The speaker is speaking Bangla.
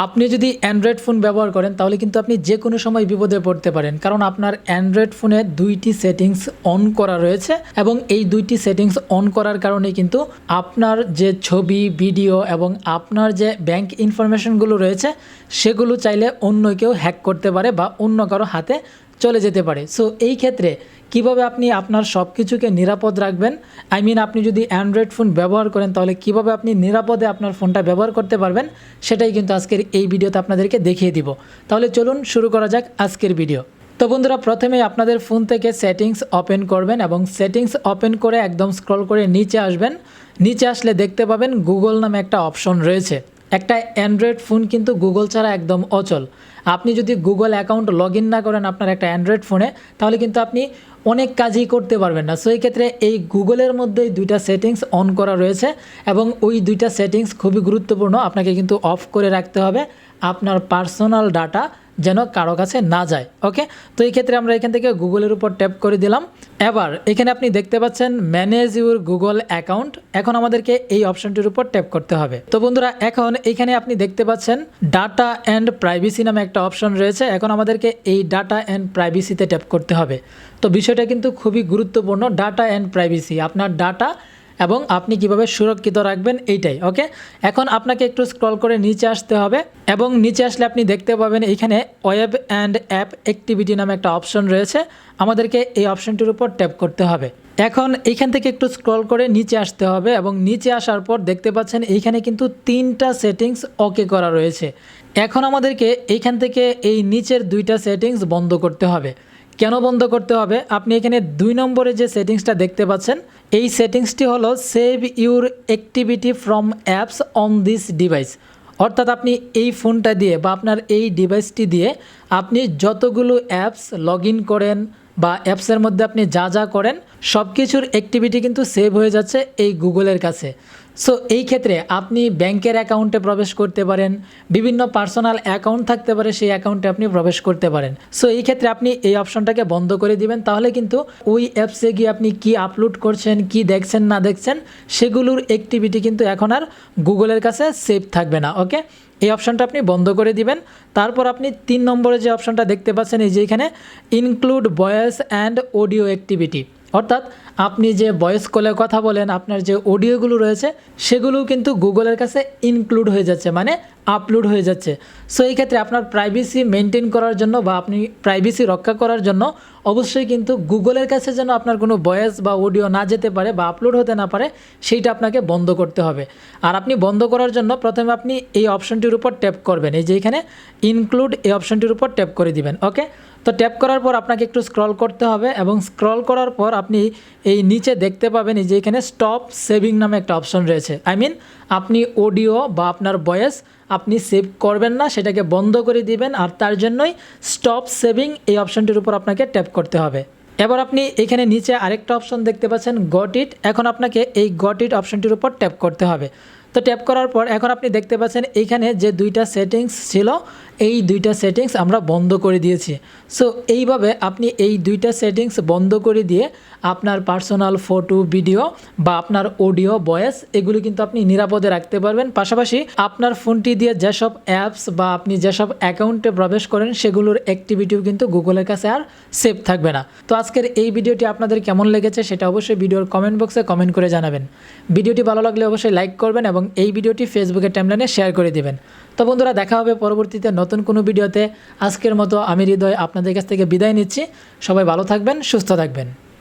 আপনি যদি অ্যান্ড্রয়েড ফোন ব্যবহার করেন তাহলে কিন্তু আপনি যে কোনো সময় বিপদে পড়তে পারেন, কারণ আপনার অ্যান্ড্রয়েড ফোনে দুইটি সেটিংস অন করা রয়েছে এবং এই দুইটি সেটিংস অন করার কারণে কিন্তু আপনার যে ছবি, ভিডিও এবং আপনার যে ব্যাংক ইনফরমেশনগুলো রয়েছে সেগুলো চাইলে অন্য কেউ হ্যাক করতে পারে বা অন্য কারো হাতে চলে যেতে পারে। সো এই ক্ষেত্রে কিভাবে আপনি আপনার সব কিছুকে নিরাপদ রাখবেন, আপনি যদি অ্যান্ড্রয়েড ফোন ব্যবহার করেন তাহলে কিভাবে আপনি নিরাপদে আপনার ফোনটা ব্যবহার করতে পারবেন, সেটাই কিন্তু আজকের এই ভিডিওতে আপনাদেরকে দেখিয়ে দিব। তাহলে চলুন শুরু করা যাক আজকের ভিডিও। তো বন্ধুরা, প্রথমেই আপনাদের ফোন থেকে সেটিংস ওপেন করবেন এবং সেটিংস ওপেন করে একদম স্ক্রল করে নিচে আসবেন। নিচে আসলে দেখতে পাবেন গুগল নামে একটা অপশন রয়েছে। একটা অ্যান্ড্রয়েড ফোন কিন্তু গুগল ছাড়া একদম অচল। আপনি যদি গুগল অ্যাকাউন্ট লগ ইন না করেন আপনার একটা অ্যান্ড্রয়েড ফোনে, তাহলে কিন্তু আপনি অনেক কাজই করতে পারবেন না। সো এই ক্ষেত্রে এই গুগলের মধ্যেই দুইটা সেটিংস অন করা রয়েছে এবং ওই দুইটা সেটিংস খুবই গুরুত্বপূর্ণ। আপনাকে কিন্তু অফ করে রাখতে হবে, আপনার পার্সোনাল ডাটা যেন কারো কাছে না যায়। ওকে, তো এই ক্ষেত্রে আমরা এখান থেকে গুগলের উপর ট্যাপ করে দিলাম। এবার এখানে আপনি দেখতে পাচ্ছেন ম্যানেজ ইউর গুগল অ্যাকাউন্ট। এখন আমাদেরকে এই অপশনটির উপর ট্যাপ করতে হবে। তো বন্ধুরা, এখন এখানে আপনি দেখতে পাচ্ছেন ডাটা অ্যান্ড প্রাইভেসি নামে একটা অপশন রয়েছে। এখন আমাদেরকে এই ডাটা অ্যান্ড প্রাইভেসিতে ট্যাপ করতে হবে। তো বিষয়টা কিন্তু খুবই গুরুত্বপূর্ণ, ডাটা অ্যান্ড প্রাইভেসি, আপনার ডাটা এবং আপনি কিভাবে সুরক্ষিত রাখবেন এইটাই। ওকে, এখন আপনাকে একটু স্ক্রল করে নিচে আসতে হবে এবং নিচে আসলে আপনি দেখতে পাবেন এখানে ওয়েব অ্যান্ড অ্যাপ অ্যাক্টিভিটি নামে একটা অপশন রয়েছে। আমাদেরকে এই অপশনটির উপর ট্যাপ করতে হবে। এখন এইখান থেকে একটু স্ক্রল করে নিচে আসতে হবে এবং নিচে আসার পর দেখতে পাচ্ছেন এইখানে কিন্তু 3টা সেটিংস ওকে করা রয়েছে। এখন আমাদেরকে এইখান থেকে এই নিচের 2টা সেটিংস বন্ধ করতে হবে। কেন বন্ধ করতে হবে? আপনি এখানে 2 নম্বরে যে সেটিংসটা দেখতে পাচ্ছেন, এই সেটিংসটি হলো save your activity from apps on this device. অর্থাৎ আপনি এই ফোনটা দিয়ে বা আপনার এই ডিভাইসটি দিয়ে আপনি যতগুলো অ্যাপস লগ ইন করেন বা অ্যাপসের মধ্যে আপনি যা যা করেন সব কিছুর অ্যাক্টিভিটি কিন্তু সেভ হয়ে যাচ্ছে এই গুগলের কাছে। সো এই ক্ষেত্রে আপনি ব্যাংকের অ্যাকাউন্টে প্রবেশ করতে পারেন, বিভিন্ন পার্সোনাল অ্যাকাউন্ট থাকতে পারে, সেই অ্যাকাউন্টে আপনি প্রবেশ করতে পারেন। সো এই ক্ষেত্রে আপনি এই অপশনটাকে বন্ধ করে দিবেন। তাহলে কিন্তু ওই অ্যাপসে গিয়ে আপনি কি আপলোড করছেন, কি দেখছেন না দেখছেন, সেগুলোর অ্যাক্টিভিটি কিন্তু এখন আর গুগলের কাছে সেভ থাকবে না। ওকে, এই অপশনটা আপনি বন্ধ করে দিবেন। তারপর আপনি 3 নম্বরে যে অপশনটা দেখতে পাচ্ছেন, এই যে এখানে include voice and audio activity, অর্থাৎ আপনি যে ভয়েস কলে কথা বলেন, আপনার যে অডিওগুলো রয়েছে সেগুলোও কিন্তু গুগলের কাছে ইনক্লুড হয়ে যাচ্ছে, মানে আপলোড হয়ে যাচ্ছে। সো এই ক্ষেত্রে আপনার প্রাইভেসি মেনটেন করার জন্য বা আপনি প্রাইভেসি রক্ষা করার জন্য অবশ্যই কিন্তু গুগলের কাছে যেন আপনার কোনো ভয়েস বা অডিও না যেতে পারে বা আপলোড হতে না পারে, সেইটা আপনাকে বন্ধ করতে হবে। আর আপনি বন্ধ করার জন্য প্রথমে আপনি এই অপশনটির উপর ট্যাপ করবেন, এই যে এখানে ইনক্লুড, এই অপশনটির উপর ট্যাপ করে দিবেন। ওকে, তো ট্যাপ করার পর আপনাকে একটু স্ক্রল করতে হবে এবং স্ক্রল করার পর আপনি এই নিচে দেখতে পাবেন এই যে এখানে স্টপ সেভিং নামে একটা অপশন রয়েছে। আপনি অডিও বা আপনার ভয়েস আপনি সেভ করবেন না, সেটাকে বন্ধ করে দিবেন। আর তার জন্যই স্টপ সেভিং এই অপশনটির উপর আপনাকে ট্যাপ করতে হবে। এবার আপনি এখানে নিচে আরেকটা অপশন দেখতে পাচ্ছেন গট ইট। এখন আপনাকে এই গট ইট অপশনটির উপর ট্যাপ করতে হবে। তো ট্যাপ করার পর এখন আপনি দেখতে পাচ্ছেন এইখানে যে 2টা সেটিংস ছিল, এই 2টা সেটিংস আমরা বন্ধ করে দিয়েছি। সো এইভাবে আপনি এই 2টা সেটিংস বন্ধ করে দিয়ে আপনার পার্সোনাল ফটো, ভিডিও বা আপনার অডিও, ভয়েস এগুলো কিন্তু আপনি নিরাপদে রাখতে পারবেন। পাশাপাশি আপনার ফোনটি দিয়ে যেসব অ্যাপস বা আপনি যেসব অ্যাকাউন্টে প্রবেশ করেন সেগুলোর অ্যাক্টিভিটিও কিন্তু গুগলের কাছে আর সেভ থাকবে না। তো আজকের এই ভিডিওটি আপনাদের কেমন লেগেছে সেটা অবশ্যই ভিডিওর কমেন্ট বক্সে কমেন্ট করে জানাবেন। ভিডিওটি ভালো লাগলে অবশ্যই লাইক করবেন এবং এই ভিডিওটি ফেসবুকের টাইমলাইনে শেয়ার করে দিবেন। তো বন্ধুরা, দেখা হবে পরবর্তীতে নতুন কোনো ভিডিওতে। আজকের মতো আমি হৃদয় আপনাদের কাছ থেকে বিদায় নিচ্ছি। সবাই ভালো থাকবেন, সুস্থ থাকবেন।